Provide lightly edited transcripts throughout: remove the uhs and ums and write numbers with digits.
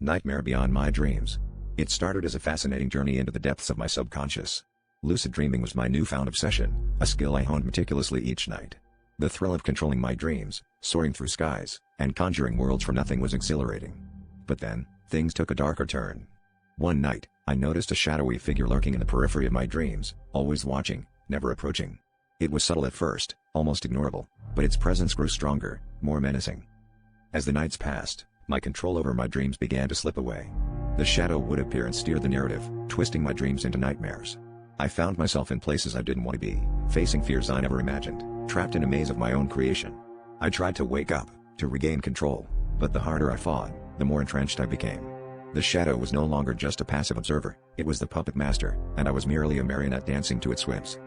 Nightmare beyond my dreams. It started as a fascinating journey into the depths of my subconscious. Lucid dreaming was my newfound obsession, a skill I honed meticulously each night. The thrill of controlling my dreams, soaring through skies, and conjuring worlds from nothing was exhilarating. But then, things took a darker turn. One night, I noticed a shadowy figure lurking in the periphery of my dreams, always watching, never approaching. It was subtle at first, almost ignorable, but its presence grew stronger, more menacing. As the nights passed, my control over my dreams began to slip away. The shadow would appear and steer the narrative, twisting my dreams into nightmares. I found myself in places I didn't want to be, facing fears I never imagined, trapped in a maze of my own creation. I tried to wake up, to regain control, but the harder I fought, the more entrenched I became. The shadow was no longer just a passive observer, it was the puppet master, and I was merely a marionette dancing to its whims.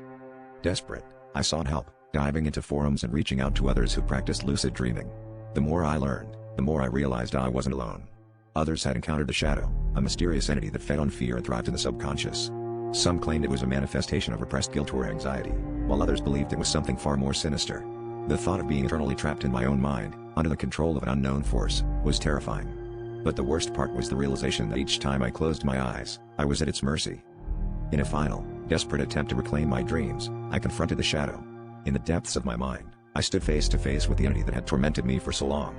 Desperate, I sought help, diving into forums and reaching out to others who practiced lucid dreaming. The more I learned, the more I realized I wasn't alone. Others had encountered the shadow, a mysterious entity that fed on fear and thrived in the subconscious. Some claimed it was a manifestation of repressed guilt or anxiety, while others believed it was something far more sinister. The thought of being eternally trapped in my own mind, under the control of an unknown force, was terrifying. But the worst part was the realization that each time I closed my eyes, I was at its mercy. In a final, desperate attempt to reclaim my dreams, I confronted the shadow. In the depths of my mind, I stood face to face with the entity that had tormented me for so long.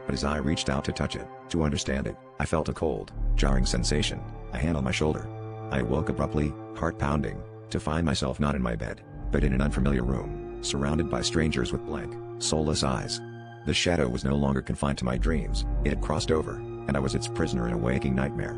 But as I reached out to touch it, to understand it, I felt a cold, jarring sensation, a hand on my shoulder. I awoke abruptly, heart pounding, to find myself not in my bed, but in an unfamiliar room, surrounded by strangers with blank, soulless eyes. The shadow was no longer confined to my dreams, it had crossed over, and I was its prisoner in a waking nightmare.